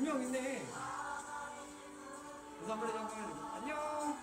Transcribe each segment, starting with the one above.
두 명 있네. 우산물의 장군 안녕.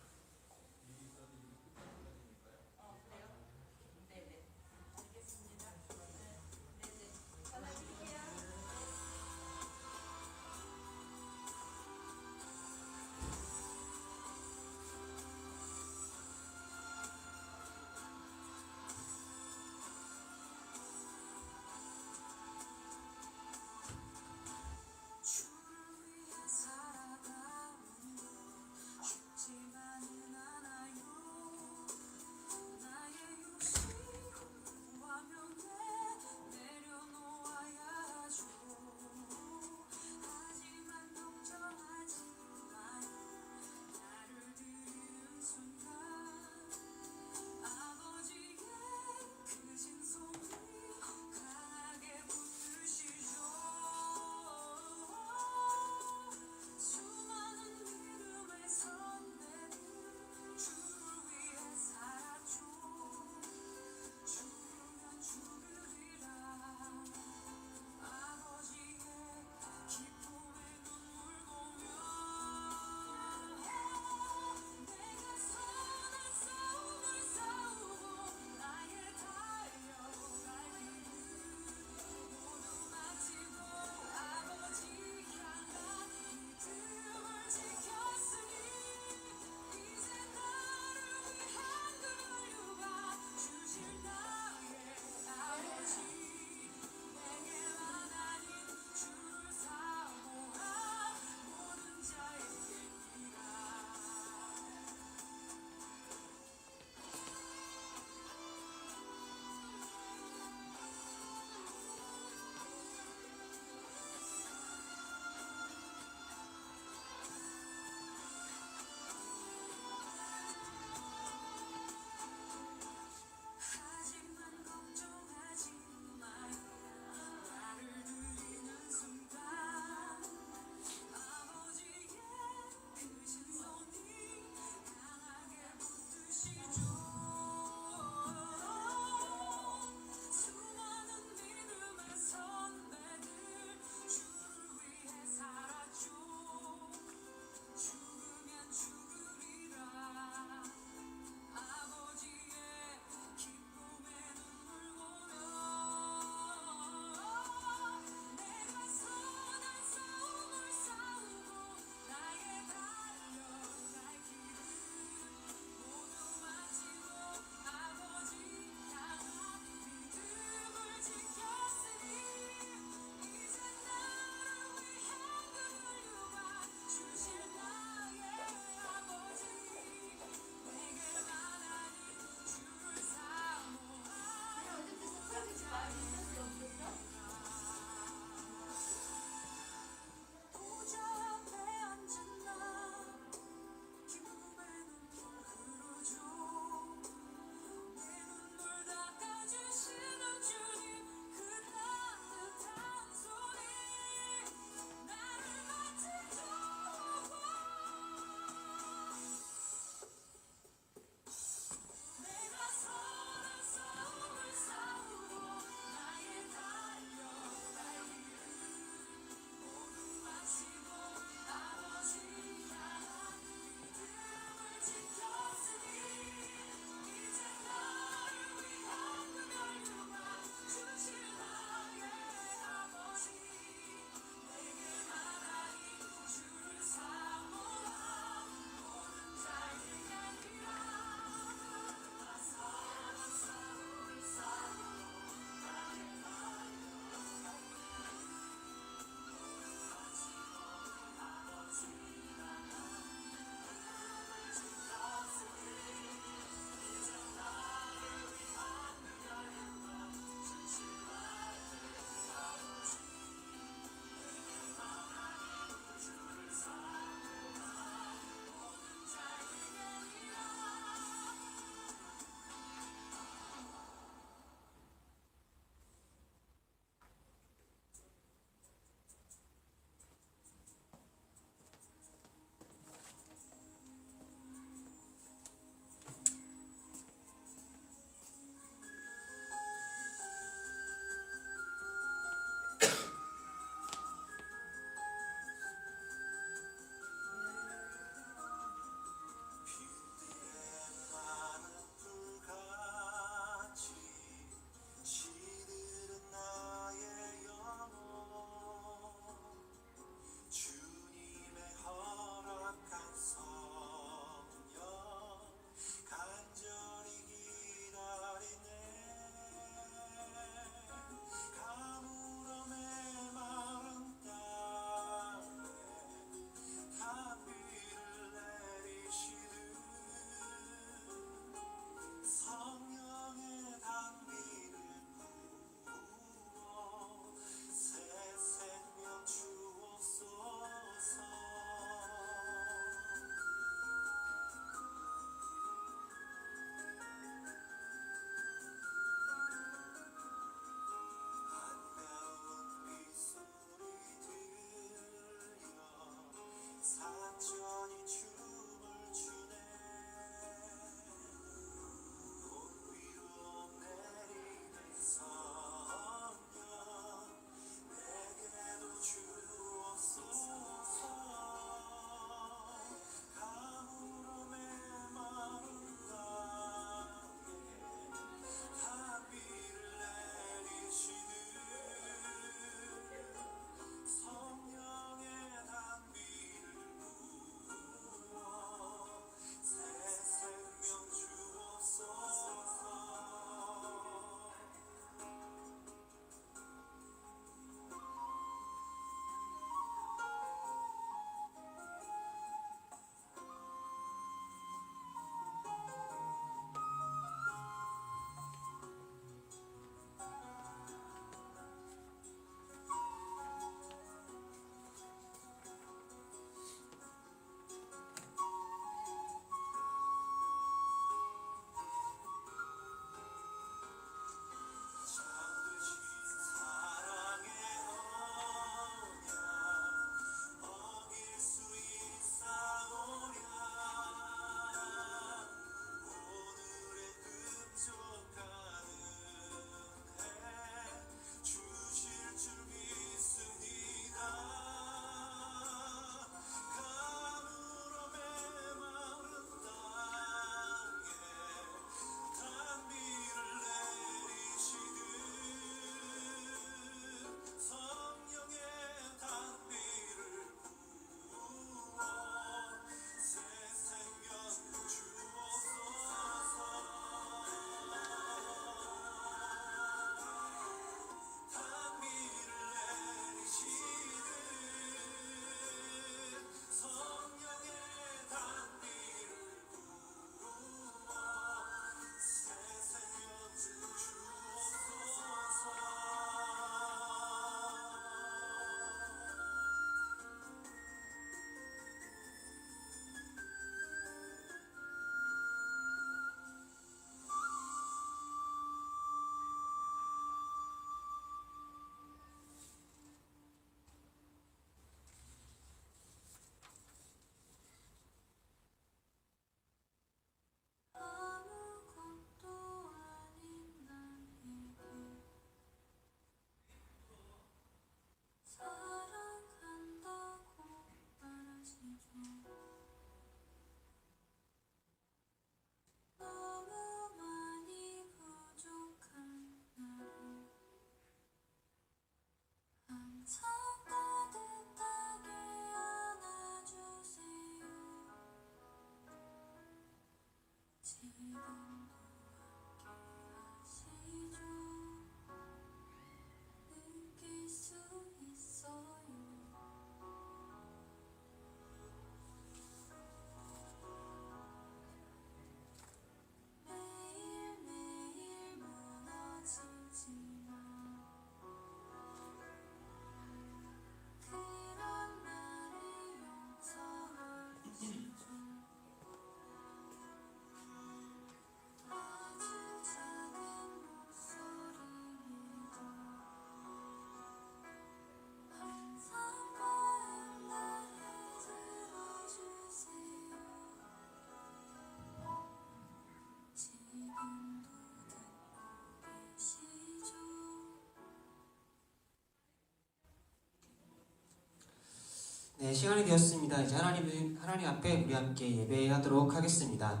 네, 시간이 되었습니다. 이제 하나님 앞에 우리 함께 예배하도록 하겠습니다.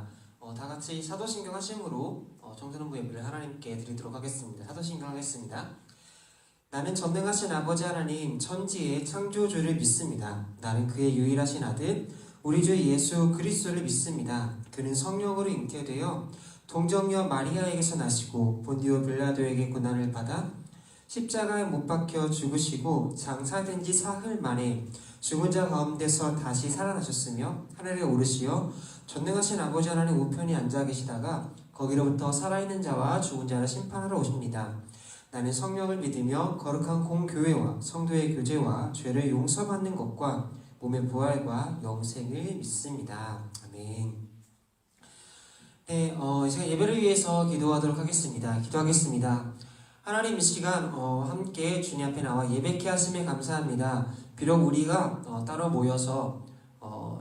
다 같이 사도신경 하심으로 청소년부 예배를 하나님께 드리도록 하겠습니다. 사도신경 하겠습니다. 나는 전능하신 아버지 하나님, 천지의 창조주를 믿습니다. 나는 그의 유일하신 아들, 우리 주 예수 그리스도를 믿습니다. 그는 성령으로 잉태되어 동정녀 마리아에게서 나시고 본디오 빌라도에게 고난을 받아 십자가에 못 박혀 죽으시고 장사된 지 사흘 만에 죽은 자 가운데서 다시 살아나셨으며 하늘에 오르시어 전능하신 아버지 하나님 우편에 앉아 계시다가 거기로부터 살아있는 자와 죽은 자를 심판하러 오십니다. 나는 성령을 믿으며 거룩한 공교회와 성도의 교제와 죄를 용서받는 것과 몸의 부활과 영생을 믿습니다. 아멘. 네, 제가 예배를 위해서 기도하도록 하겠습니다. 기도하겠습니다. 하나님, 이 시간 함께 주님 앞에 나와 예배케 하심에 감사합니다. 비록 우리가 따로 모여서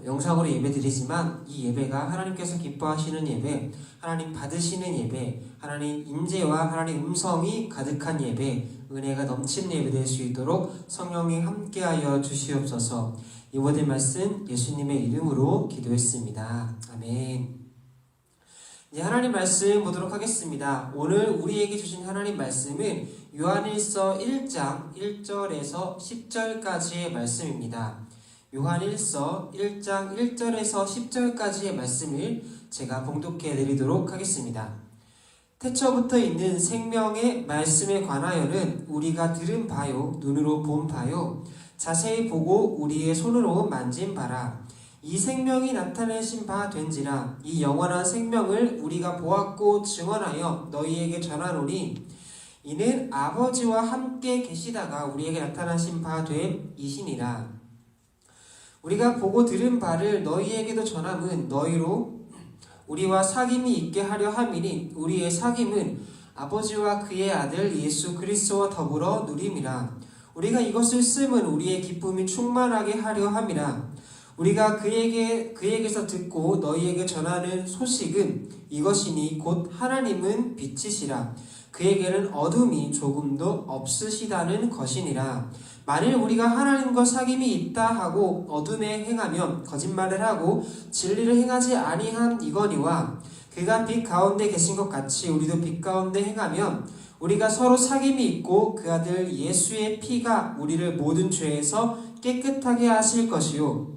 영상으로 예배드리지만 이 예배가 하나님께서 기뻐하시는 예배, 하나님 받으시는 예배, 하나님 임재와 하나님 음성이 가득한 예배, 은혜가 넘치는 예배 될 수 있도록 성령이 함께하여 주시옵소서. 이 모든 말씀 예수님의 이름으로 기도했습니다. 아멘. 이제 하나님 말씀 보도록 하겠습니다. 오늘 우리에게 주신 하나님 말씀은 요한일서 1장 1절에서 10절까지의 말씀입니다. 요한일서 1장 1절에서 10절까지의 말씀을 제가 봉독해 드리도록 하겠습니다. 태초부터 있는 생명의 말씀에 관하여는 우리가 들은 바요, 눈으로 본 바요, 자세히 보고 우리의 손으로 만진 바라. 이 생명이 나타내신 바 된지라. 이 영원한 생명을 우리가 보았고 증언하여 너희에게 전하노니 이는 아버지와 함께 계시다가 우리에게 나타나신 바 된 이시니라. 우리가 보고 들은 바를 너희에게도 전함은 너희로 우리와 사귐이 있게 하려 함이니 우리의 사귐은 아버지와 그의 아들 예수 그리스도와 더불어 누림이라. 우리가 이것을 쓰면 우리의 기쁨이 충만하게 하려 함이라. 우리가 그에게서 듣고 너희에게 전하는 소식은 이것이니 곧 하나님은 빛이시라. 그에게는 어둠이 조금도 없으시다는 것이니라. 만일 우리가 하나님과 사귐이 있다 하고 어둠에 행하면 거짓말을 하고 진리를 행하지 아니한 이거니와 그가 빛 가운데 계신 것 같이 우리도 빛 가운데 행하면 우리가 서로 사귐이 있고 그 아들 예수의 피가 우리를 모든 죄에서 깨끗하게 하실 것이요.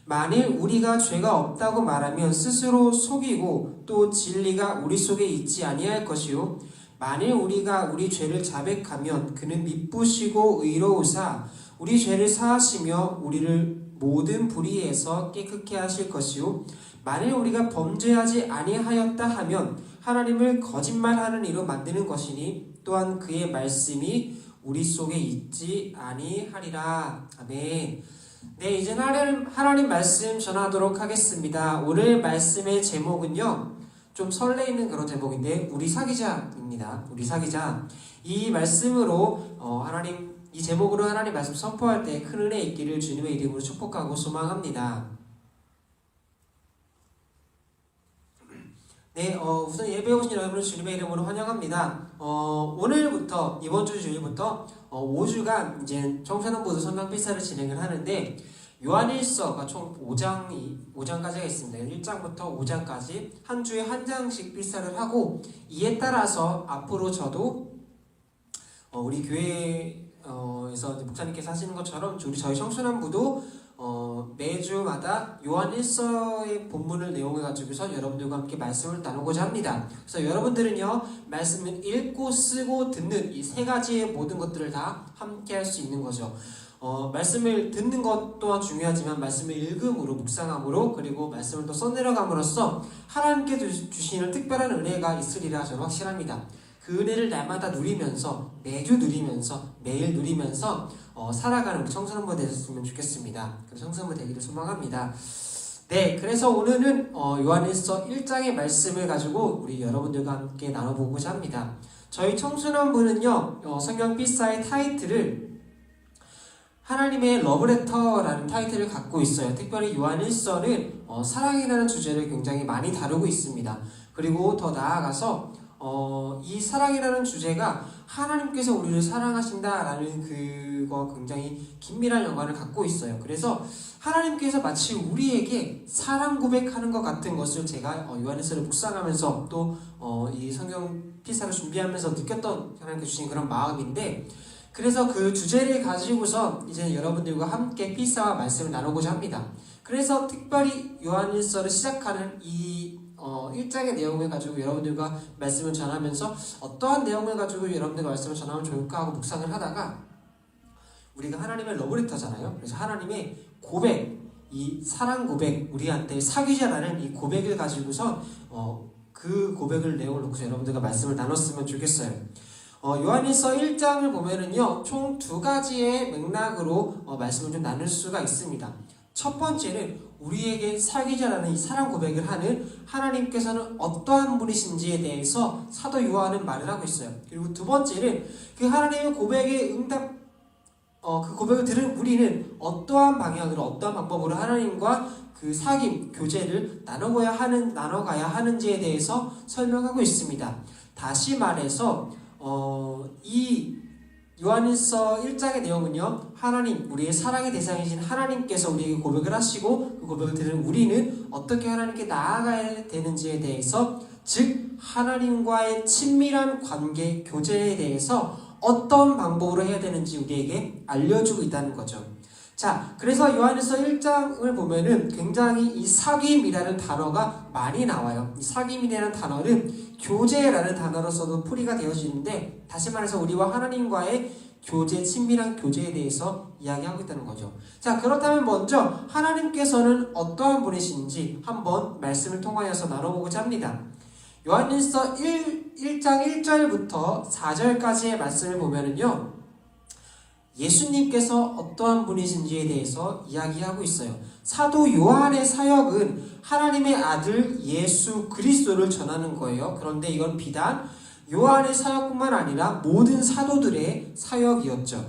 만일 우리가 죄가 없다고 말하면 스스로 속이고 또 진리가 우리 속에 있지 아니할 것이요. 만일 우리가 우리 죄를 자백하면 그는 미쁘시고 의로우사 우리 죄를 사하시며 우리를 모든 불의에서 깨끗게 하실 것이요. 만일 우리가 범죄하지 아니하였다 하면 하나님을 거짓말하는 이로 만드는 것이니 또한 그의 말씀이 우리 속에 있지 아니하리라. 아멘. 네, 이제 하나님 말씀 전하도록 하겠습니다. 오늘 말씀의 제목은요, 좀 설레이는 그런 제목인데 우리 사귀자입니다. 우리 사귀자. 이 말씀으로 이 제목으로 하나님 말씀 선포할 때 큰 은혜 있기를 주님의 이름으로 축복하고 소망합니다. 네, 우선 예배에 오신 여러분을 주님의 이름으로 환영합니다. 오늘부터 이번 주 주일부터 5주간 이제 청소년부도 성경 필사를 진행을 하는데 요한일서가 총 5장까지가 있습니다. 1장부터 5장까지 한 주에 한 장씩 필사를 하고 이에 따라서 앞으로 저도 우리 교회에서 목사님께서 하시는 것처럼 저희 청소년부도 매주마다 요한일서의 본문을 내용해가지고서 여러분들과 함께 말씀을 나누고자 합니다. 그래서 여러분들은요, 말씀을 읽고 쓰고 듣는 이 세 가지의 모든 것들을 다 함께 할 수 있는 거죠. 말씀을 듣는 것 또한 중요하지만 말씀을 읽음으로, 묵상함으로, 그리고 말씀을 또 써내려감으로써 하나님께 주시는 특별한 은혜가 있으리라 저는 확실합니다. 그 은혜를 날마다 누리면서, 매주 누리면서, 매일 누리면서 살아가는 우리 청소년부 되셨으면 좋겠습니다. 그래서 청소년부 되기를 소망합니다. 네, 그래서 오늘은 요한일서 1장의 말씀을 가지고 우리 여러분들과 함께 나눠보고자 합니다. 저희 청소년부는요, 성경 필사의 타이틀을 하나님의 러브레터라는 타이틀을 갖고 있어요. 특별히 요한일서는 사랑이라는 주제를 굉장히 많이 다루고 있습니다. 그리고 더 나아가서 이 사랑이라는 주제가 하나님께서 우리를 사랑하신다라는 그거 굉장히 긴밀한 연관을 갖고 있어요. 그래서 하나님께서 마치 우리에게 사랑 고백하는 것 같은 것을 제가 요한일서를 묵상하면서 또 이 성경 피사를 준비하면서 느꼈던 하나님께서 주신 그런 마음인데, 그래서 그 주제를 가지고서 이제 여러분들과 함께 피사와 말씀을 나누고자 합니다. 그래서 특별히 요한일서를 시작하는 이 1장의 내용을 가지고 여러분들과 말씀을 전하면서 어떠한 내용을 가지고 여러분들과 말씀을 전하면 좋을까 하고 묵상을 하다가, 우리가 하나님의 러브레터잖아요. 그래서 하나님의 고백, 이 사랑 고백, 우리한테 사귀자라는 이 고백을 가지고서 그 고백을 내용을 놓고서 여러분들과 말씀을 나눴으면 좋겠어요. 요한일서 1장을 보면은요, 총 두 가지의 맥락으로 말씀을 좀 나눌 수가 있습니다. 첫 번째는 우리에게 사귀자라는 이 사랑 고백을 하는 하나님께서는 어떠한 분이신지에 대해서 사도 요한은 말을 하고 있어요. 그리고 두 번째는 그 하나님의 고백에 그 고백을 들은 우리는 어떠한 방향으로, 어떠한 방법으로 하나님과 그 사귐, 교제를 나눠가야 하는지에 대해서 설명하고 있습니다. 다시 말해서 이 요한일서 1장의 내용은요, 하나님, 우리의 사랑의 대상이신 하나님께서 우리에게 고백을 하시고 그 고백을 들은 우리는 어떻게 하나님께 나아가야 되는지에 대해서, 즉 하나님과의 친밀한 관계, 교제에 대해서 어떤 방법으로 해야 되는지 우리에게 알려주고 있다는 거죠. 자, 그래서 요한일서 1장을 보면은 굉장히 이 사귐이라는 단어가 많이 나와요. 이 사귐이라는 단어는 교제라는 단어로서도 풀이가 되어지는데, 다시 말해서 우리와 하나님과의 교제, 친밀한 교제에 대해서 이야기하고 있다는 거죠. 자, 그렇다면 먼저 하나님께서는 어떠한 분이신지 한번 말씀을 통하여서 나눠보고자 합니다. 요한일서 1장 1절부터 4절까지의 말씀을 보면은요, 예수님께서 어떠한 분이신지에 대해서 이야기하고 있어요. 사도 요한의 사역은 하나님의 아들 예수 그리스도를 전하는 거예요. 그런데 이건 비단 요한의 사역뿐만 아니라 모든 사도들의 사역이었죠.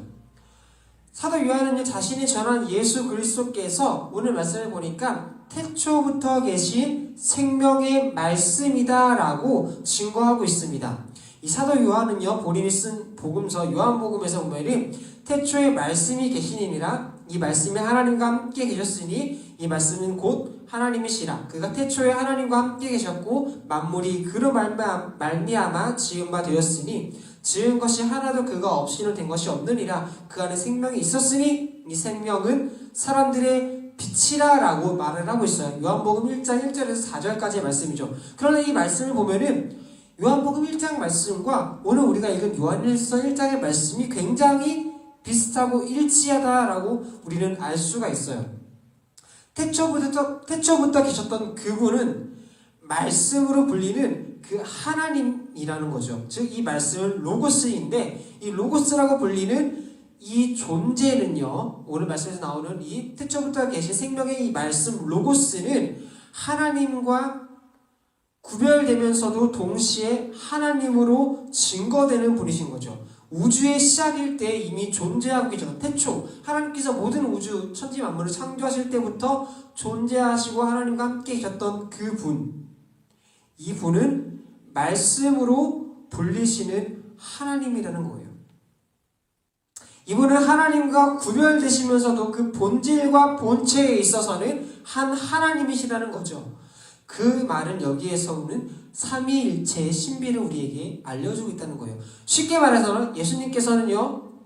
사도 요한은 자신이 전한 예수 그리스도께서 오늘 말씀을 보니까 태초부터 계신 생명의 말씀이다라고 증거하고 있습니다. 이 사도 요한은요, 본인이 쓴 복음서 요한복음에서 보면은 태초에 말씀이 계시니라, 이 말씀이 하나님과 함께 계셨으니 이 말씀은 곧 하나님이시라. 그가 태초에 하나님과 함께 계셨고 만물이 그로 말미암아 지은 바 되었으니 지은 것이 하나도 그가 없이는 된 것이 없느니라. 그 안에 생명이 있었으니 이 생명은 사람들의 빛이라 라고 말을 하고 있어요. 요한복음 1장 1절에서 4절까지의 말씀이죠. 그런데 이 말씀을 보면은 요한복음 1장 말씀과 오늘 우리가 읽은 요한일서 1장의 말씀이 굉장히 비슷하고 일치하다라고 우리는 알 수가 있어요. 태초부터 계셨던 그분은 말씀으로 불리는 그 하나님이라는 거죠. 즉 이 말씀은 로고스인데, 이 로고스라고 불리는 이 존재는요, 오늘 말씀에서 나오는 이 태초부터 계신 생명의 이 말씀 로고스는 하나님과 구별되면서도 동시에 하나님으로 증거되는 분이신 거죠. 우주의 시작일 때 이미 존재하고 계셨던 태초, 하나님께서 모든 우주 천지 만물을 창조하실 때부터 존재하시고 하나님과 함께 계셨던 그 분, 이 분은 말씀으로 불리시는 하나님이라는 거예요. 이분은 하나님과 구별되시면서도 그 본질과 본체에 있어서는 한 하나님이시라는 거죠. 그 말은 여기에서는 삼위일체의 신비를 우리에게 알려주고 있다는 거예요. 쉽게 말해서는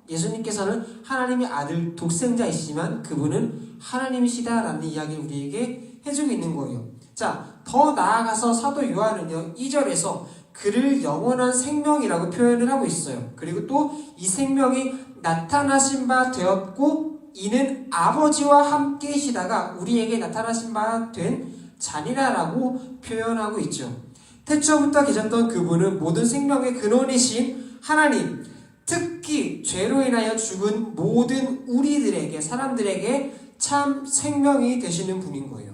예수님께서는 하나님의 아들 독생자이시지만 그분은 하나님이시다라는 이야기를 우리에게 해주고 있는 거예요. 자, 더 나아가서 사도 요한은요, 2절에서 그를 영원한 생명이라고 표현을 하고 있어요. 그리고 또 이 생명이 나타나신 바 되었고 이는 아버지와 함께 계시다가 우리에게 나타나신 바 된 자니라라고 표현하고 있죠. 태초부터 계셨던 그분은 모든 생명의 근원이신 하나님, 특히 죄로 인하여 죽은 모든 우리들에게, 사람들에게 참 생명이 되시는 분인 거예요.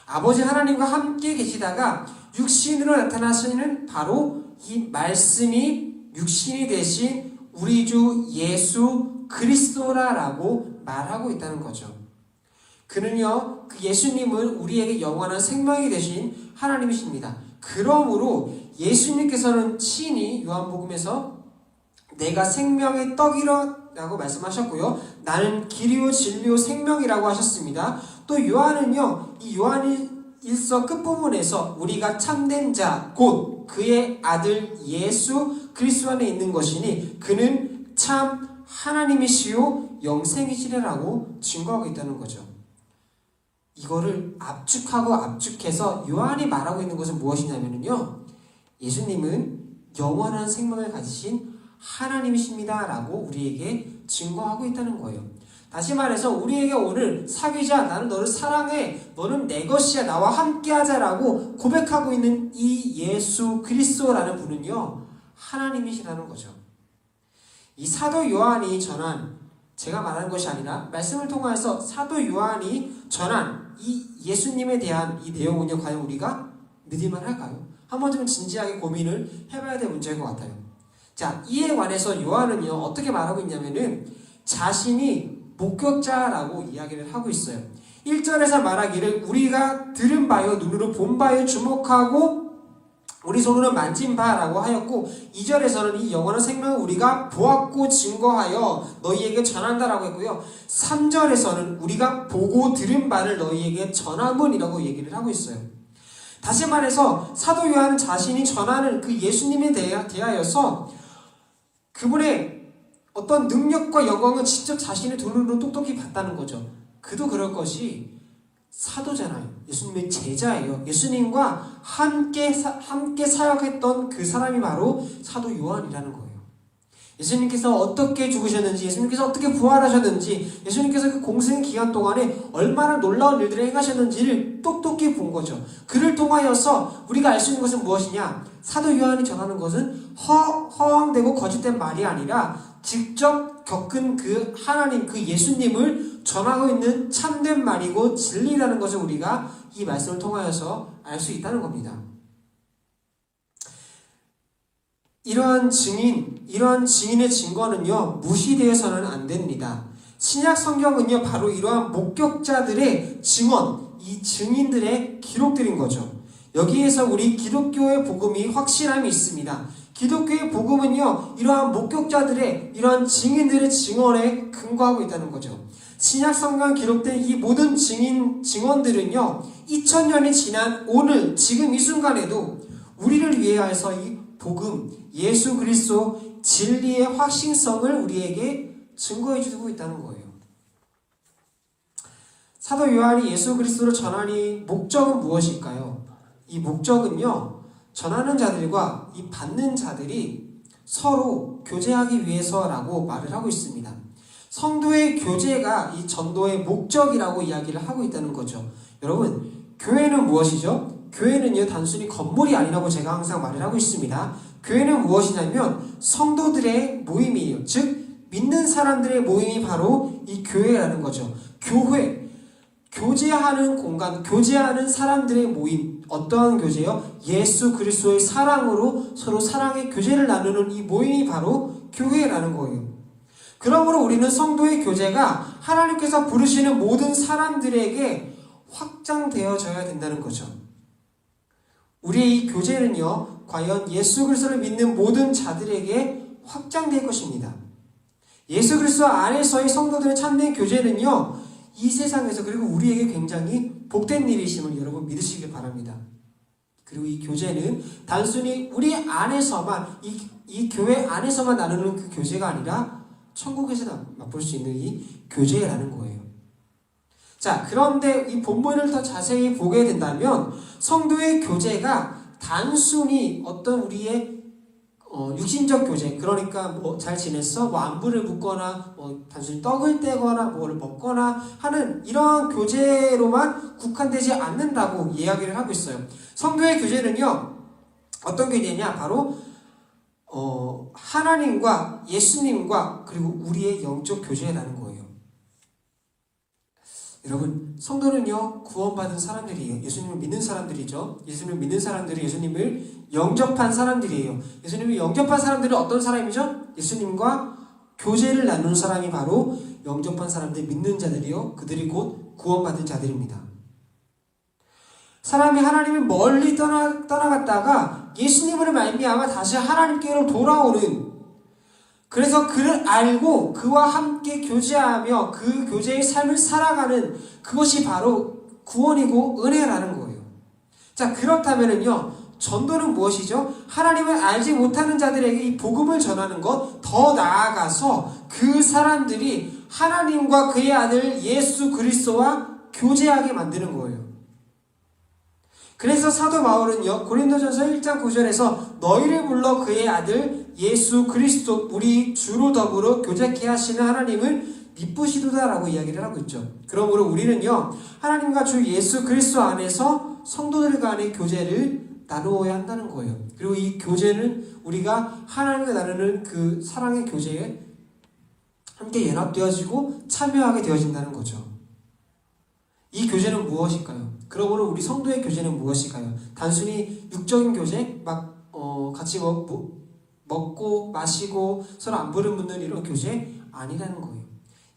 아버지 하나님과 함께 계시다가 육신으로 나타나시는 바로 이 말씀이 육신이 되신 우리 주 예수 그리스도라라고 말하고 있다는 거죠. 그는요, 그 예수님은 우리에게 영원한 생명이 되신 하나님이십니다. 그러므로 예수님께서는 친히 요한복음에서 내가 생명의 떡이라고 말씀하셨고요. 나는 길이요 진리요 생명이라고 하셨습니다. 또 요한은요, 이 요한일서 끝부분에서 우리가 참된 자 곧 그의 아들 예수 그리스도 안에 있는 것이니 그는 참 하나님이시요 영생이시라고 증거하고 있다는 거죠. 이거를 압축해서 요한이 말하고 있는 것은 무엇이냐면요, 예수님은 영원한 생명을 가지신 하나님이십니다 라고 우리에게 증거하고 있다는 거예요. 다시 말해서 우리에게 오늘 사귀자, 나는 너를 사랑해, 너는 내 것이야, 나와 함께하자 라고 고백하고 있는 이 예수 그리스도라는 분은요, 하나님이시라는 거죠. 이 사도 요한이 전한, 제가 말하는 것이 아니라 말씀을 통해서 사도 요한이 전한 이 예수님에 대한 이 내용은요, 과연 우리가 믿을만 할까요? 한 번 좀 진지하게 고민을 해봐야 될 문제인 것 같아요. 자, 이에 관해서 요한은요, 어떻게 말하고 있냐면은 자신이 목격자라고 이야기를 하고 있어요. 1절에서 말하기를 우리가 들은 바요, 눈으로 본 바요, 주목하고 우리 손으로 만진 바라고 하였고, 2절에서는 이 영원한 생명을 우리가 보았고 증거하여 너희에게 전한다라고 했고요. 3절에서는 우리가 보고 들은 바를 너희에게 전함은이라고 얘기를 하고 있어요. 다시 말해서 사도 요한은 자신이 전하는 그 예수님에 대하여서 그분의 어떤 능력과 영광은 직접 자신의 눈으로 똑똑히 봤다는 거죠. 그도 그럴 것이 사도잖아요. 예수님의 제자예요. 예수님과 함께 사역했던 그 사람이 바로 사도 요한이라는 거예요. 예수님께서 어떻게 죽으셨는지, 예수님께서 어떻게 부활하셨는지, 예수님께서 그 공생 기간 동안에 얼마나 놀라운 일들을 행하셨는지를 똑똑히 본 거죠. 그를 통하여서 우리가 알 수 있는 것은 무엇이냐? 사도 요한이 전하는 것은 허황되고 거짓된 말이 아니라 직접 겪은 그 하나님, 그 예수님을 전하고 있는 참된 말이고 진리라는 것을 우리가 이 말씀을 통하여서 알 수 있다는 겁니다. 이러한 증인의 증거는요, 무시되어서는 안 됩니다. 신약 성경은요, 바로 이러한 목격자들의 증언, 이 증인들의 기록들인 거죠. 여기에서 우리 기독교의 복음이 확실함이 있습니다. 기독교의 복음은요, 이러한 목격자들의, 이러한 증인들의 증언에 근거하고 있다는 거죠. 신약 성경 기록된 이 모든 증언들은요, 2000년이 지난 오늘, 지금 이 순간에도 우리를 위하여서 이 복음, 예수 그리스도 진리의 확신성을 우리에게 증거해 주고 있다는 거예요. 사도 요한이 예수 그리스도를 전하니 목적은 무엇일까요? 이 목적은요, 전하는 자들과 이 받는 자들이 서로 교제하기 위해서라고 말을 하고 있습니다. 성도의 교제가 이 전도의 목적이라고 이야기를 하고 있다는 거죠. 여러분, 교회는 무엇이죠? 교회는요, 단순히 건물이 아니라고 제가 항상 말을 하고 있습니다. 교회는 무엇이냐면 성도들의 모임이에요. 즉 믿는 사람들의 모임이 바로 이 교회라는 거죠. 교회, 교제하는 공간, 교제하는 사람들의 모임. 어떠한 교제요? 예수 그리스도의 사랑으로 서로 사랑의 교제를 나누는 이 모임이 바로 교회라는 거예요. 그러므로 우리는 성도의 교제가 하나님께서 부르시는 모든 사람들에게 확장되어져야 된다는 거죠. 우리의 이 교제는요, 과연 예수 그리스도를 믿는 모든 자들에게 확장될 것입니다. 예수 그리스도 안에서의 성도들의 참된 교제는요, 이 세상에서 그리고 우리에게 굉장히 복된 일이심을 여러분 믿으시길 바랍니다. 그리고 이 교제는 단순히 우리 안에서만, 이 교회 안에서만 나누는 그 교제가 아니라 천국에서 맛볼 수 있는 이 교제라는 거예요. 자, 그런데 이 본문을 더 자세히 보게 된다면 성도의 교제가 단순히 어떤 우리의 육신적 교제, 그러니까 뭐 잘 지냈어? 뭐 안부를 묻거나 뭐 단순히 떡을 떼거나 뭐를 먹거나 하는 이러한 교제로만 국한되지 않는다고 이야기를 하고 있어요. 성도의 교제는요, 어떤 교제냐? 바로 하나님과 예수님과 그리고 우리의 영적 교제라는 거예요. 여러분, 성도는요, 구원받은 사람들이에요. 예수님을 믿는 사람들이죠. 예수님을 믿는 사람들이 예수님을 영접한 사람들이에요. 예수님을 영접한 사람들은 어떤 사람이죠? 예수님과 교제를 나누는 사람이 바로 영접한 사람들, 믿는 자들이요. 그들이 곧 구원받은 자들입니다. 사람이 하나님을 멀리 떠나갔다가 예수님으로 말미암아 다시 하나님께로 돌아오는, 그래서 그를 알고 그와 함께 교제하며 그 교제의 삶을 살아가는 그것이 바로 구원이고 은혜라는 거예요. 자, 그렇다면은요, 전도는 무엇이죠? 하나님을 알지 못하는 자들에게 이 복음을 전하는 것, 더 나아가서 그 사람들이 하나님과 그의 아들 예수 그리스도와 교제하게 만드는 거예요. 그래서 사도 바울은요, 고린도전서 1장 9절에서 너희를 불러 그의 아들 예수 그리스도 우리 주로 더불어 교제케 하시는 하나님을 미쁘시도다라고 이야기를 하고 있죠. 그러므로 우리는요, 하나님과 주 예수 그리스도 안에서 성도들 간의 교제를 나누어야 한다는 거예요. 그리고 이 교제는 우리가 하나님과 나누는 그 사랑의 교제에 함께 연합되어지고 참여하게 되어진다는 거죠. 이 교제는 무엇일까요? 그러므로 우리 성도의 교제는 무엇일까요? 단순히 육적인 교제, 같이 먹고 마시고 서로 안부를 묻는 이런 교제 아니라는 거예요.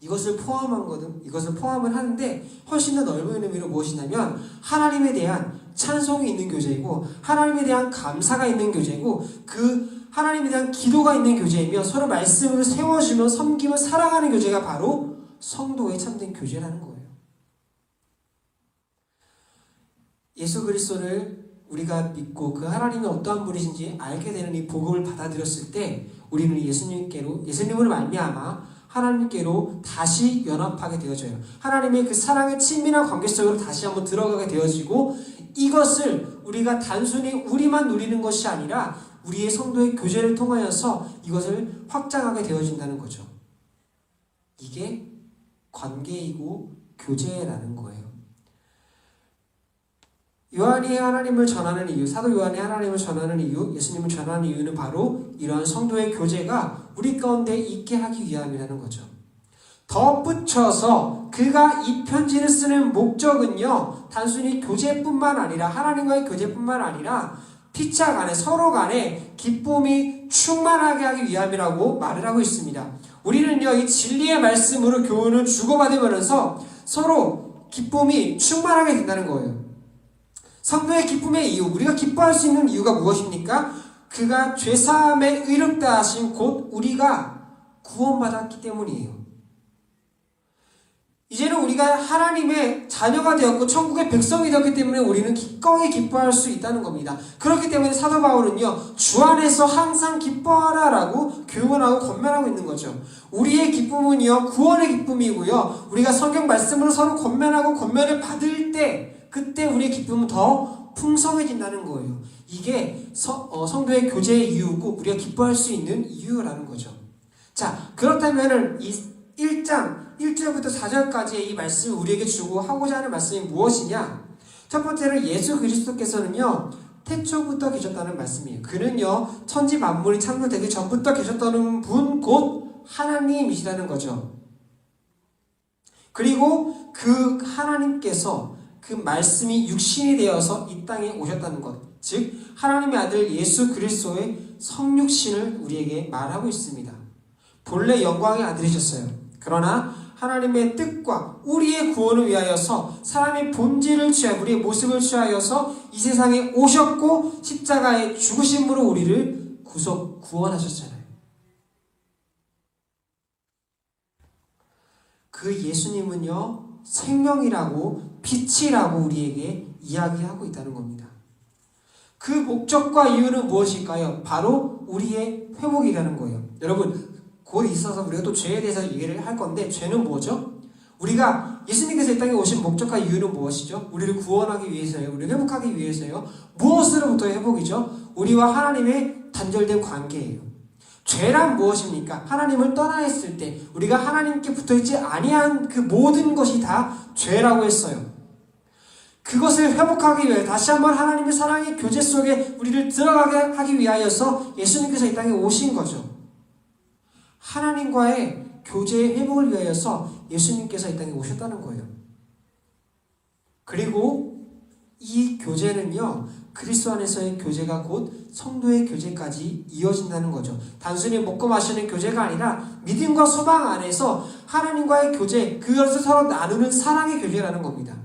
이것을 포함을 하는데 훨씬 더 넓은 의미로 무엇이냐면 하나님에 대한 찬송이 있는 교제이고 하나님에 대한 감사가 있는 교제이고 그 하나님에 대한 기도가 있는 교제이며 서로 말씀으로 세워주며 섬기며 살아가는 교제가 바로 성도의 참된 교제라는 거예요. 예수 그리스도를 우리가 믿고 그 하나님이 어떠한 분이신지 알게 되는 이 복음을 받아들였을 때 우리는 예수님으로 말미암아 하나님께로 다시 연합하게 되어져요. 하나님의 그 사랑의 친밀한 관계 속으로 다시 한번 들어가게 되어지고 이것을 우리가 단순히 우리만 누리는 것이 아니라 우리의 성도의 교제를 통하여서 이것을 확장하게 되어진다는 거죠. 이게 관계이고 교제라는 거예요. 요한이 하나님을 전하는 이유, 사도 요한이 하나님을 전하는 이유, 예수님을 전하는 이유는 바로 이러한 성도의 교제가 우리 가운데 있게 하기 위함이라는 거죠. 덧붙여서 그가 이 편지를 쓰는 목적은요, 단순히 교제뿐만 아니라 하나님과의 교제뿐만 아니라 피차 간에 서로 간에 기쁨이 충만하게 하기 위함이라고 말을 하고 있습니다. 우리는요, 이 진리의 말씀으로 교훈을 주고받으면서 서로 기쁨이 충만하게 된다는 거예요. 성도의 기쁨의 이유, 우리가 기뻐할 수 있는 이유가 무엇입니까? 그가 죄사함에 의롭다 하신 곧 우리가 구원받았기 때문이에요. 이제는 우리가 하나님의 자녀가 되었고 천국의 백성이 되었기 때문에 우리는 기꺼이 기뻐할 수 있다는 겁니다. 그렇기 때문에 사도 바울은요, 주 안에서 항상 기뻐하라라고 교훈하고 권면하고 있는 거죠. 우리의 기쁨은요, 구원의 기쁨이고요, 우리가 성경 말씀으로 서로 권면하고 권면을 받을 때 그때 우리의 기쁨은 더 풍성해진다는 거예요. 이게 성도의 교제의 이유고 우리가 기뻐할 수 있는 이유라는 거죠. 자, 그렇다면 이 1장 1절부터 4절까지의 이 말씀을 우리에게 주고 하고자 하는 말씀이 무엇이냐? 첫 번째는 예수 그리스도께서는요, 태초부터 계셨다는 말씀이에요. 그는요, 천지 만물이 창조되기 전부터 계셨다는 분 곧 하나님이시라는 거죠. 그리고 그 하나님께서 그 말씀이 육신이 되어서 이 땅에 오셨다는 것, 즉 하나님의 아들 예수 그리스도의 성육신을 우리에게 말하고 있습니다. 본래 영광의 아들이셨어요. 그러나 하나님의 뜻과 우리의 구원을 위하여서 사람의 본질을 취하여 우리의 모습을 취하여서 이 세상에 오셨고 십자가의 죽으심으로 우리를 구원하셨잖아요. 그 예수님은요, 생명이라고 빛이라고 우리에게 이야기하고 있다는 겁니다. 그 목적과 이유는 무엇일까요? 바로 우리의 회복이라는 거예요. 여러분, 곧 있어서 우리가 또 죄에 대해서 얘기를 할 건데, 죄는 뭐죠? 우리가 예수님께서 이 땅에 오신 목적과 이유는 무엇이죠? 우리를 구원하기 위해서요. 우리를 회복하기 위해서요. 무엇으로부터의 회복이죠? 우리와 하나님의 단절된 관계예요. 죄란 무엇입니까? 하나님을 떠나 했을 때 우리가 하나님께 붙어있지 아니한 그 모든 것이 다 죄라고 했어요. 그것을 회복하기 위해 다시 한번 하나님의 사랑의 교제 속에 우리를 들어가게 하기 위하여서 예수님께서 이 땅에 오신 거죠. 하나님과의 교제의 회복을 위하여서 예수님께서 이 땅에 오셨다는 거예요. 그리고 이 교제는요, 그리스도 안에서의 교제가 곧 성도의 교제까지 이어진다는 거죠. 단순히 먹고 마시는 교제가 아니라 믿음과 소망 안에서 하나님과의 교제, 그것을 서로 나누는 사랑의 교제라는 겁니다.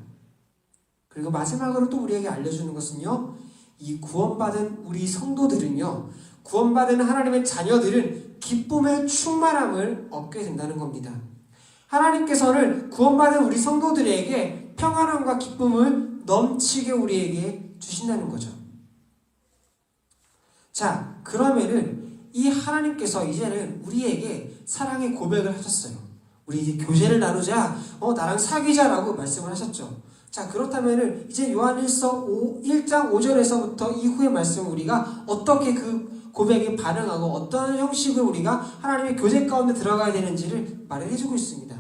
그리고 마지막으로 또 우리에게 알려주는 것은요, 이 구원받은 우리 성도들은요, 구원받은 하나님의 자녀들은 기쁨의 충만함을 얻게 된다는 겁니다. 하나님께서는 구원받은 우리 성도들에게 평안함과 기쁨을 넘치게 우리에게 주신다는 거죠. 자, 그러면은 이 하나님께서 이제는 우리에게 사랑의 고백을 하셨어요. 우리 이제 교제를 나누자, 나랑 사귀자라고 말씀을 하셨죠. 자, 그렇다면은 이제 요한일서 1장 5절에서부터 이후의 말씀을 우리가 어떻게 그 고백에 반응하고 어떤 형식으로 우리가 하나님의 교제 가운데 들어가야 되는지를 말을 해주고 있습니다.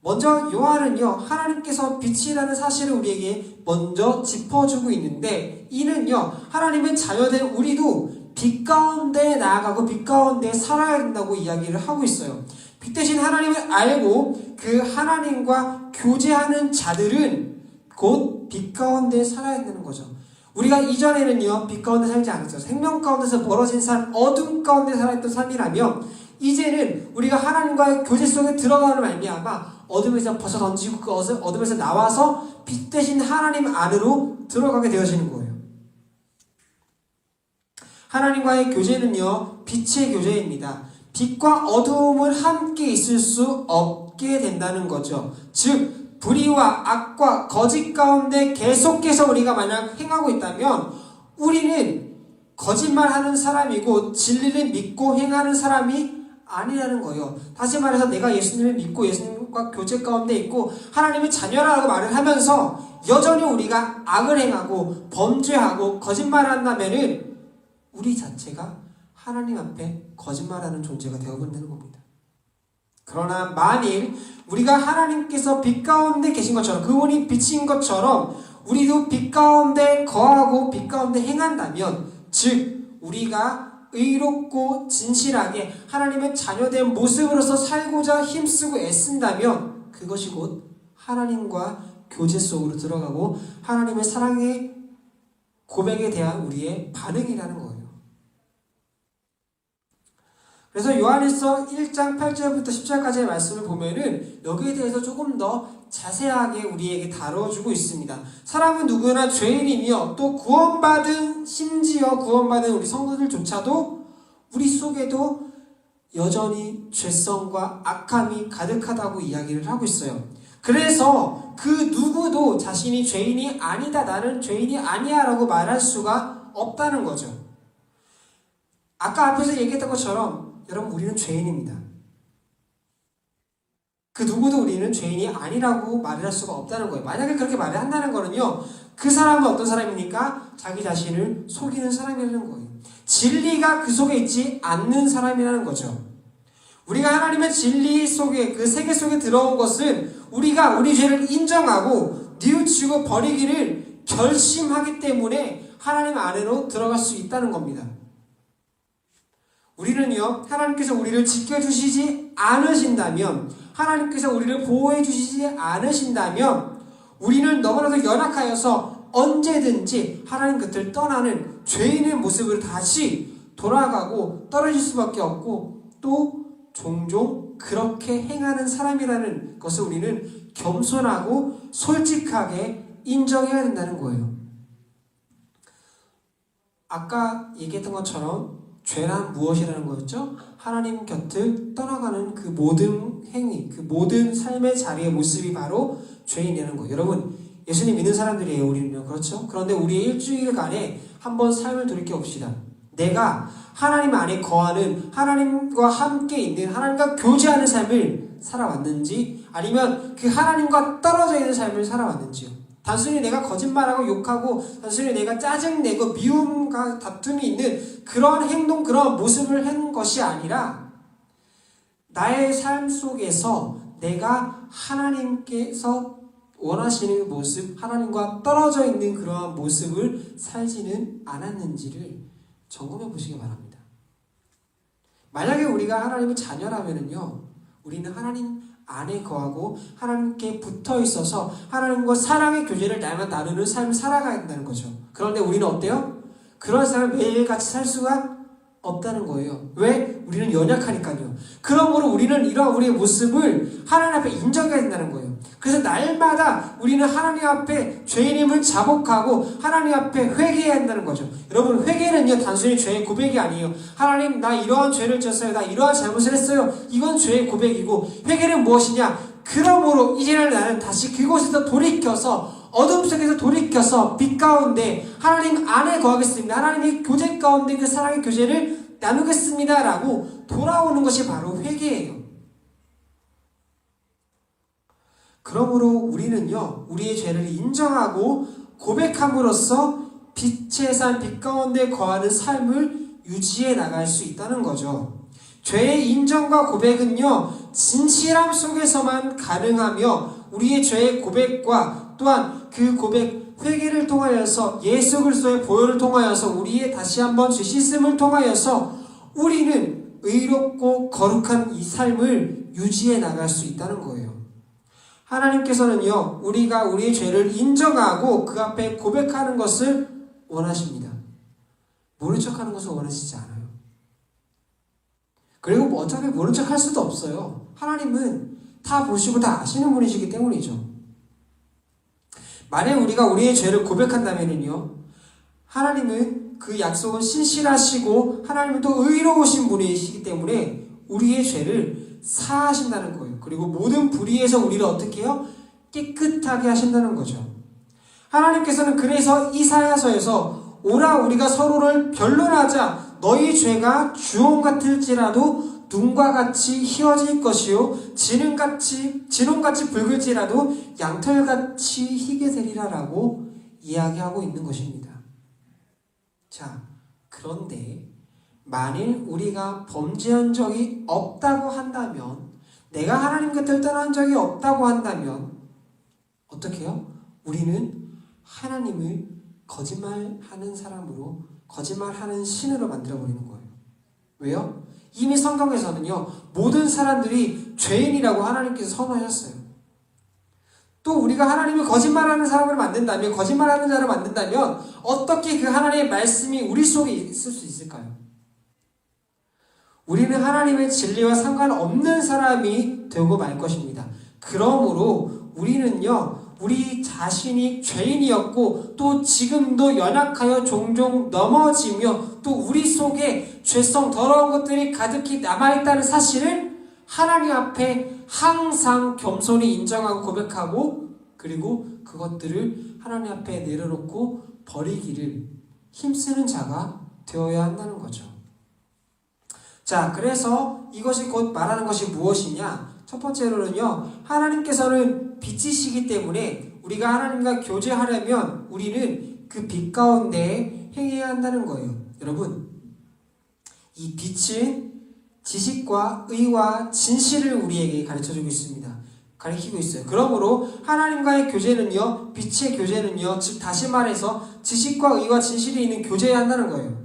먼저 요한은요, 하나님께서 빛이라는 사실을 우리에게 먼저 짚어주고 있는데, 이는요, 하나님의 자녀된 우리도 빛 가운데 나아가고 빛 가운데 살아야 된다고 이야기를 하고 있어요. 빛 대신 하나님을 알고 그 하나님과 교제하는 자들은 곧 빛 가운데 살아야 된다는 거죠. 우리가 이전에는요, 빛 가운데 살지 않았어요. 생명 가운데서 벌어진 삶, 어둠 가운데 살아있던 삶이라면, 이제는 우리가 하나님과의 교제 속에 들어가는 말미암아 어둠에서 벗어던지고 그 어둠에서 나와서 빛 대신 하나님 안으로 들어가게 되어지는 거예요. 하나님과의 교제는요, 빛의 교제입니다. 빛과 어두움을 함께 있을 수 없게 된다는 거죠. 즉, 불의와 악과 거짓 가운데 계속해서 우리가 만약 행하고 있다면 우리는 거짓말하는 사람이고 진리를 믿고 행하는 사람이 아니라는 거예요. 다시 말해서 내가 예수님을 믿고 예수님과 교제 가운데 있고 하나님의 자녀라고 말을 하면서 여전히 우리가 악을 행하고 범죄하고 거짓말한다면은 우리 자체가 하나님 앞에 거짓말하는 존재가 되어버린다는 겁니다. 그러나 만일 우리가 하나님께서 빛 가운데 계신 것처럼, 그분이 빛인 것처럼 우리도 빛 가운데 거하고 빛 가운데 행한다면, 즉 우리가 의롭고 진실하게 하나님의 자녀된 모습으로서 살고자 힘쓰고 애쓴다면 그것이 곧 하나님과 교제 속으로 들어가고 하나님의 사랑의 고백에 대한 우리의 반응이라는 거예요. 그래서 요한일서 1장 8절부터 10절까지의 말씀을 보면은 여기에 대해서 조금 더 자세하게 우리에게 다뤄주고 있습니다. 사람은 누구나 죄인이며 또 심지어 구원받은 우리 성도들조차도 우리 속에도 여전히 죄성과 악함이 가득하다고 이야기를 하고 있어요. 그래서 그 누구도 자신이 죄인이 아니다, 나는 죄인이 아니야 라고 말할 수가 없다는 거죠. 아까 앞에서 얘기했던 것처럼 여러분, 우리는 죄인입니다. 그 누구도 우리는 죄인이 아니라고 말을 할 수가 없다는 거예요. 만약에 그렇게 말을 한다는 거는요, 그 사람은 어떤 사람입니까? 자기 자신을 속이는 사람이라는 거예요. 진리가 그 속에 있지 않는 사람이라는 거죠. 우리가 하나님의 진리 속에, 그 세계 속에 들어온 것은 우리가 우리 죄를 인정하고 뉘우치고 버리기를 결심하기 때문에 하나님 안으로 들어갈 수 있다는 겁니다. 우리는요, 하나님께서 우리를 지켜주시지 않으신다면, 하나님께서 우리를 보호해주시지 않으신다면 우리는 너무나도 연약하여서 언제든지 하나님 곁을 떠나는 죄인의 모습으로 다시 돌아가고 떨어질 수밖에 없고, 또 종종 그렇게 행하는 사람이라는 것을 우리는 겸손하고 솔직하게 인정해야 된다는 거예요. 아까 얘기했던 것처럼 죄란 무엇이라는 거였죠? 하나님 곁을 떠나가는 그 모든 행위, 그 모든 삶의 자리의 모습이 바로 죄인이라는 거예요. 여러분, 예수님 믿는 사람들이에요, 우리는요. 그렇죠? 그런데 우리의 일주일간에 한번 삶을 돌이켜 봅시다. 내가 하나님 안에 거하는, 하나님과 함께 있는, 하나님과 교제하는 삶을 살아왔는지, 아니면 그 하나님과 떨어져 있는 삶을 살아왔는지요. 단순히 내가 거짓말하고 욕하고 단순히 내가 짜증내고 미움과 다툼이 있는 그런 행동, 그런 모습을 한 것이 아니라 나의 삶 속에서 내가 하나님께서 원하시는 모습, 하나님과 떨어져 있는 그러한 모습을 살지는 않았는지를 점검해 보시기 바랍니다. 만약에 우리가 하나님의 자녀라면요, 우리는 하나님 안에 거하고 하나님께 붙어 있어서 하나님과 사랑의 교제를 날마다 나누는 삶을 살아가야 한다는 거죠. 그런데 우리는 어때요? 그런 삶을 매일같이 살 수가 없다는 거예요. 왜? 우리는 연약하니까요. 그러므로 우리는 이러한 우리의 모습을 하나님 앞에 인정해야 된다는 거예요. 그래서 날마다 우리는 하나님 앞에 죄인임을 자복하고 하나님 앞에 회개해야 한다는 거죠. 여러분, 회개는요 단순히 죄의 고백이 아니에요. 하나님, 나 이러한 죄를 졌어요. 나 이러한 잘못을 했어요. 이건 죄의 고백이고, 회개는 무엇이냐? 그러므로 이제는 나는 다시 그곳에서 돌이켜서, 어둠 속에서 돌이켜서 빛 가운데 하나님 안에 거하겠습니다. 하나님의 교제 가운데 그 사랑의 교제를 나누겠습니다 라고 돌아오는 것이 바로 회개예요. 그러므로 우리는요 우리의 죄를 인정하고 고백함으로써 빛의 산, 빛 가운데 거하는 삶을 유지해 나갈 수 있다는 거죠. 죄의 인정과 고백은요 진실함 속에서만 가능하며, 우리의 죄의 고백과 또한 그 고백, 회개를 통하여서 예수 그리스도의 보혈을 통하여서 우리의 다시 한번 죄 씻음을 통하여서 우리는 의롭고 거룩한 이 삶을 유지해 나갈 수 있다는 거예요. 하나님께서는요 우리가 우리의 죄를 인정하고 그 앞에 고백하는 것을 원하십니다. 모른 척하는 것을 원하시지 않아요. 그리고 어차피 모른 척할 수도 없어요. 하나님은 다 보시고 다 아시는 분이시기 때문이죠. 만약 우리가 우리의 죄를 고백한다면요 하나님은 그 약속은 신실하시고 하나님은 또 의로우신 분이시기 때문에 우리의 죄를 사하신다는 거예요. 그리고 모든 불의에서 우리를 어떻게 해요? 깨끗하게 하신다는 거죠. 하나님께서는 그래서 이사야서에서 오라 우리가 서로를 변론하자, 너희 죄가 주홍 같을지라도 눈과 같이 희어질 것이요 진홍같이 붉을지라도 양털같이 희게 되리라 라고 이야기하고 있는 것입니다. 자, 그런데 만일 우리가 범죄한 적이 없다고 한다면, 내가 하나님 곁을 떠난 적이 없다고 한다면 어떻게 해요? 우리는 하나님을 거짓말하는 사람으로, 거짓말하는 신으로 만들어버리는 거예요. 왜요? 이미 성경에서는요 모든 사람들이 죄인이라고 하나님께서 선언하셨어요. 또 우리가 하나님을 거짓말하는 사람을 만든다면, 거짓말하는 자를 만든다면 어떻게 그 하나님의 말씀이 우리 속에 있을 수 있을까요? 우리는 하나님의 진리와 상관없는 사람이 되고 말 것입니다. 그러므로 우리는요 우리 자신이 죄인이었고 또 지금도 연약하여 종종 넘어지며 또 우리 속에 죄성 더러운 것들이 가득히 남아있다는 사실을 하나님 앞에 항상 겸손히 인정하고 고백하고, 그리고 그것들을 하나님 앞에 내려놓고 버리기를 힘쓰는 자가 되어야 한다는 거죠. 자, 그래서 이것이 곧 말하는 것이 무엇이냐? 첫 번째로는요 하나님께서는 빛이시기 때문에 우리가 하나님과 교제하려면 우리는 그 빛 가운데 행해야 한다는 거예요. 여러분, 이 빛은 지식과 의와 진실을 우리에게 가르쳐주고 있습니다. 가르치고 있어요. 그러므로 하나님과의 교제는요 빛의 교제는요 즉 다시 말해서 지식과 의와 진실이 있는 교제해야 한다는 거예요.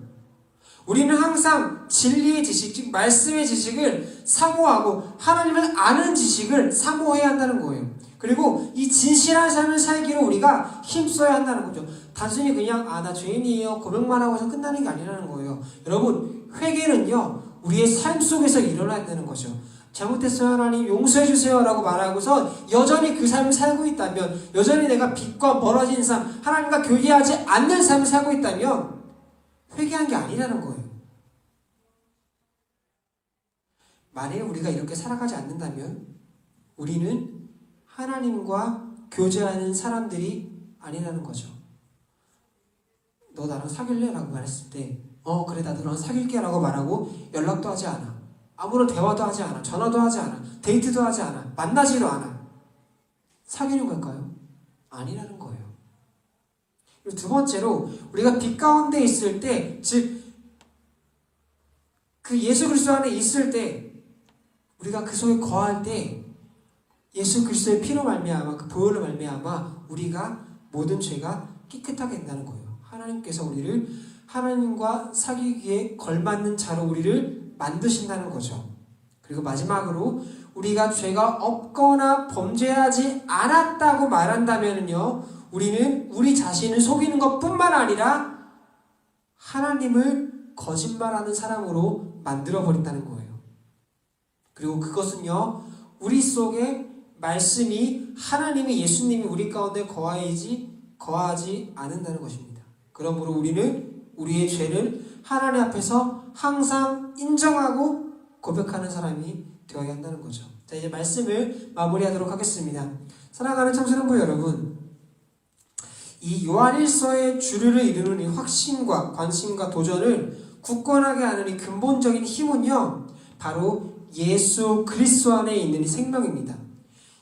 우리는 항상 진리의 지식, 즉 말씀의 지식을 사모하고 하나님을 아는 지식을 사모해야 한다는 거예요. 그리고 이 진실한 삶을 살기로 우리가 힘써야 한다는 거죠. 단순히 그냥 나 죄인이에요 고백만 하고 해서 끝나는 게 아니라는 거예요. 여러분, 회개는요 우리의 삶 속에서 일어나야 되는 거죠. 잘못했어요 하나님 용서해 주세요 라고 말하고서 여전히 그 삶을 살고 있다면, 여전히 내가 빛과 멀어진 삶, 하나님과 교제하지 않는 삶을 살고 있다면 회개한 게 아니라는 거예요. 만일 우리가 이렇게 살아가지 않는다면 우리는 하나님과 교제하는 사람들이 아니라는 거죠. 너 나랑 사귈래? 라고 말했을 때 그래 나도 너랑 사귈게 라고 말하고 연락도 하지 않아, 아무런 대화도 하지 않아, 전화도 하지 않아, 데이트도 하지 않아, 만나지도 않아. 사귀는 걸까요? 아니라는 거예요. 그리고 두 번째로 우리가 빛 가운데 있을 때, 즉 그 예수 그리스도 안에 있을 때, 우리가 그 속에 거할 때 예수 그리스도의 피로 말미암아 그 보혈로 말미암아 우리가 모든 죄가 깨끗하게 된다는 거예요. 하나님께서 우리를 하나님과 사귀기에 걸맞는 자로 우리를 만드신다는 거죠. 그리고 마지막으로 우리가 죄가 없거나 범죄하지 않았다고 말한다면요 우리는 우리 자신을 속이는 것뿐만 아니라 하나님을 거짓말하는 사람으로 만들어 버린다는 거예요. 그리고 그것은요, 우리 속에 말씀이 하나님이 예수님이 우리 가운데 거하지 않는다는 것입니다. 그러므로 우리는 우리의 죄를 하나님 앞에서 항상 인정하고 고백하는 사람이 되어야 한다는 거죠. 자, 이제 말씀을 마무리하도록 하겠습니다. 사랑하는 청소년부 여러분, 이 요한일서의 주류를 이루는 이 확신과 관심과 도전을 굳건하게 하는 이 근본적인 힘은요, 바로 예수 그리스도 안에 있는 이 생명입니다.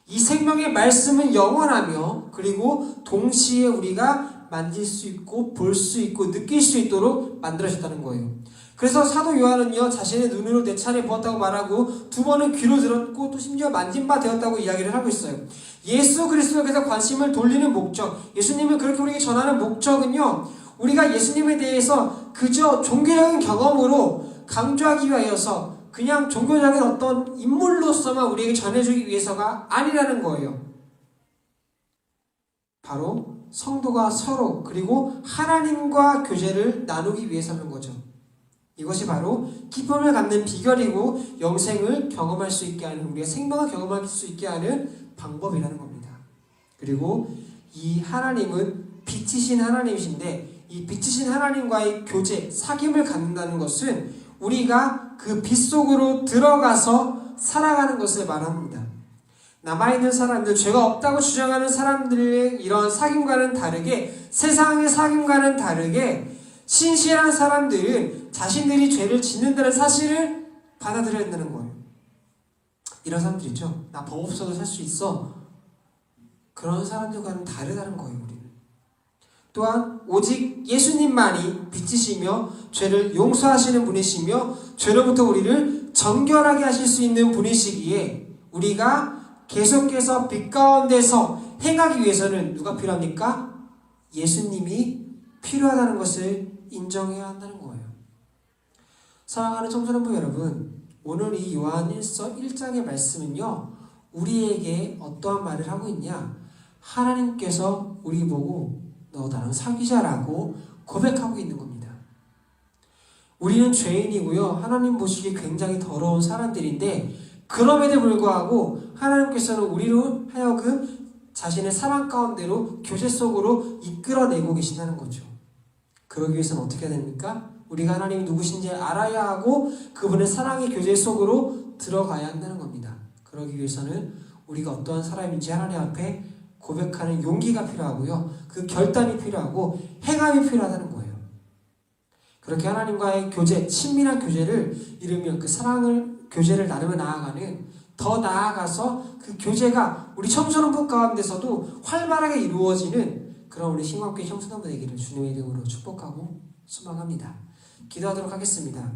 이 생명의 말씀은 영원하며 그리고 동시에 우리가 만질 수 있고 볼 수 있고 느낄 수 있도록 만들어졌다는 거예요. 그래서 사도 요한은요, 자신의 눈으로 네 차례 보았다고 말하고 두 번은 귀로 들었고 또 심지어 만진 바 되었다고 이야기를 하고 있어요. 예수 그리스도에게서 관심을 돌리는 목적, 예수님을 그렇게 우리에게 전하는 목적은요, 우리가 예수님에 대해서 그저 종교적인 경험으로 강조하기 위하여서 그냥 종교적인 어떤 인물로서만 우리에게 전해주기 위해서가 아니라는 거예요. 바로 성도가 서로 그리고 하나님과 교제를 나누기 위해서는 거죠. 이것이 바로 기쁨을 갖는 비결이고 영생을 경험할 수 있게 하는, 우리가 생명을 경험할 수 있게 하는 방법이라는 겁니다. 그리고 이 하나님은 빛이신 하나님이신데 이 빛이신 하나님과의 교제, 사귐을 갖는다는 것은 우리가 그 빛 속으로 들어가서 살아가는 것을 말합니다. 남아있는 사람들, 죄가 없다고 주장하는 사람들의 이런 사귐과는 다르게, 세상의 사귐과는 다르게 신실한 사람들은 자신들이 죄를 짓는다는 사실을 받아들여야 된다는 거예요. 이런 사람들 있죠. 나 법 없어도 살 수 있어. 그런 사람들과는 다르다는 거예요. 우리는 또한 오직 예수님만이 빛이시며 죄를 용서하시는 분이시며 죄로부터 우리를 정결하게 하실 수 있는 분이시기에 우리가 계속해서 빛 가운데서 행하기 위해서는 누가 필요합니까? 예수님이 필요하다는 것을 인정해야 한다는 거예요. 사랑하는 청소년부 여러분, 오늘 이 요한일서 1장의 말씀은요, 우리에게 어떠한 말을 하고 있냐? 하나님께서 우리 보고 너 나랑 사귀자라고 고백하고 있는 겁니다. 우리는 죄인이고요, 하나님 보시기에 굉장히 더러운 사람들인데 그럼에도 불구하고 하나님께서는 우리로 하여금 자신의 사랑 가운데로 교제 속으로 이끌어내고 계신다는 거죠. 그러기 위해서는 어떻게 해야 됩니까? 우리가 하나님이 누구신지 알아야 하고 그분의 사랑의 교제 속으로 들어가야 한다는 겁니다. 그러기 위해서는 우리가 어떠한 사람인지 하나님 앞에 고백하는 용기가 필요하고요, 그 결단이 필요하고 행함이 필요하다는 거예요. 그렇게 하나님과의 교제, 친밀한 교제를 이루면 그 교제를 나누며 나아가는, 더 나아가서 그 교제가 우리 청소년부 가운데서도 활발하게 이루어지는 그런 우리 신광교회 청소년부 되기를 주님의 이름으로 축복하고 소망합니다. 기도하도록 하겠습니다.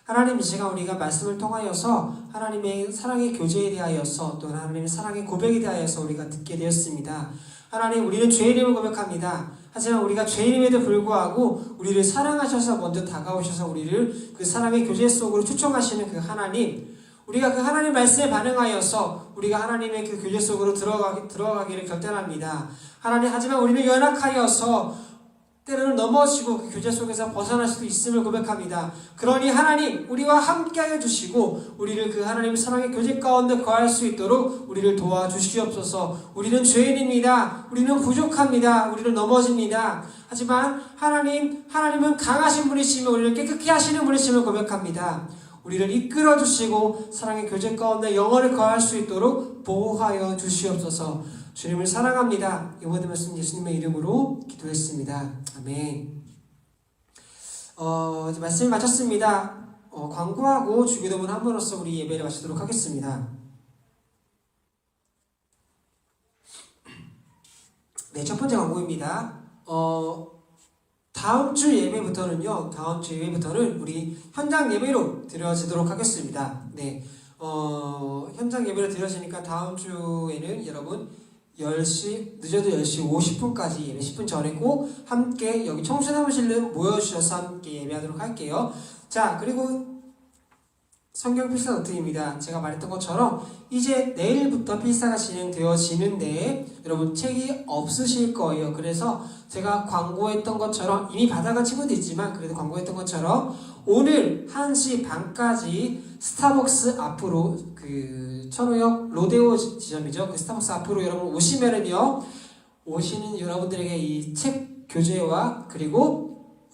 하나님, 이 시간 우리가 말씀을 통하여서 하나님의 사랑의 교제에 대하여서 또 하나님의 사랑의 고백에 대하여서 우리가 듣게 되었습니다. 하나님, 우리는 죄인임을 고백합니다. 하지만 우리가 죄인임에도 불구하고 우리를 사랑하셔서 먼저 다가오셔서 우리를 그 사랑의 교제 속으로 초청하시는 그 하나님, 우리가 그 하나님 말씀에 반응하여서 우리가 하나님의 그 교제 속으로 들어가기를 결단합니다. 하나님, 하지만 우리는 연약하여서 때로는 넘어지고 그 교제 속에서 벗어날 수도 있음을 고백합니다. 그러니 하나님, 우리와 함께하여 주시고 우리를 그 하나님의 사랑의 교제 가운데 거할 수 있도록 우리를 도와주시옵소서. 우리는 죄인입니다. 우리는 부족합니다. 우리는 넘어집니다. 하지만 하나님은 강하신 분이시며 우리를 깨끗게 하시는 분이심을 고백합니다. 우리를 이끌어 주시고 사랑의 교제 가운데 영원히 거할 수 있도록 보호하여 주시옵소서. 주님을 사랑합니다. 이 모든 말씀 예수님의 이름으로 기도했습니다. 아멘. 이제 말씀을 마쳤습니다. 광고하고 주기도문 한 번으로써 우리 예배를 마치도록 하겠습니다. 네, 첫 번째 광고입니다. 다음 주 예배부터는 우리 현장 예배로 드려지도록 하겠습니다. 네, 현장 예배로 드려지니까 다음 주에는 여러분 10시, 늦어도 10시 50분까지 예배 10분 전에 꼭 함께 여기 청소년부실로 모여주셔서 함께 예배하도록 할게요. 자, 그리고 성경 필사 노트입니다. 제가 말했던 것처럼 이제 내일부터 필사가 진행되어지는데 여러분 책이 없으실 거예요. 그래서 제가 광고했던 것처럼 이미 받아간 친구도 있지만 그래도 광고했던 것처럼 오늘 1시 반까지 스타벅스 앞으로 그 천호역 로데오 지점이죠. 그 스타벅스 앞으로 여러분 오시면은요. 오시는 여러분들에게 이 책 교재와 그리고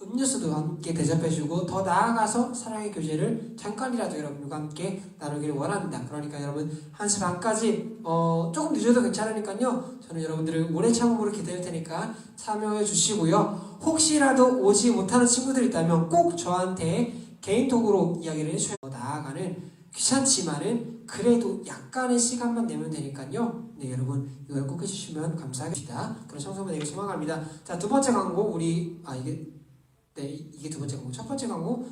음료수도 함께 대접해주고 더 나아가서 사랑의 교제를 잠깐이라도 여러분과 함께 나누기를 원합니다. 그러니까 여러분 1시 반까지 조금 늦어도 괜찮으니까요. 저는 여러분들을 오래 참음으로 기다릴 테니까 참여해 주시고요. 혹시라도 오지 못하는 친구들 있다면 꼭 저한테 개인톡으로 이야기를 해주셔야 나아가는 귀찮지만은 그래도 약간의 시간만 내면 되니까요. 네 여러분 이걸 꼭 해주시면 감사하겠습니다. 그럼 청소년에게 소망합니다. 자 두 번째 광고 우리 이게 두 번째 광고. 첫 번째 광고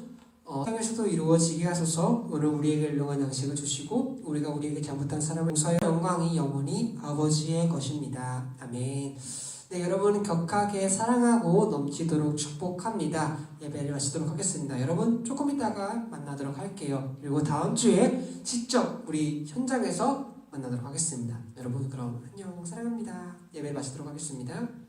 세상에서도 이루어지게 하소서. 오늘 우리에게 일용한 양식을 주시고 우리가 우리에게 잘못한 사람을 용서하여 영광이 영원히 아버지의 것입니다. 아멘. 네 여러분 격하게 사랑하고 넘치도록 축복합니다. 예배를 마치도록 하겠습니다. 여러분 조금 이따가 만나도록 할게요. 그리고 다음 주에 직접 우리 현장에서 만나도록 하겠습니다. 여러분 그럼 안녕 사랑합니다. 예배 마치도록 하겠습니다.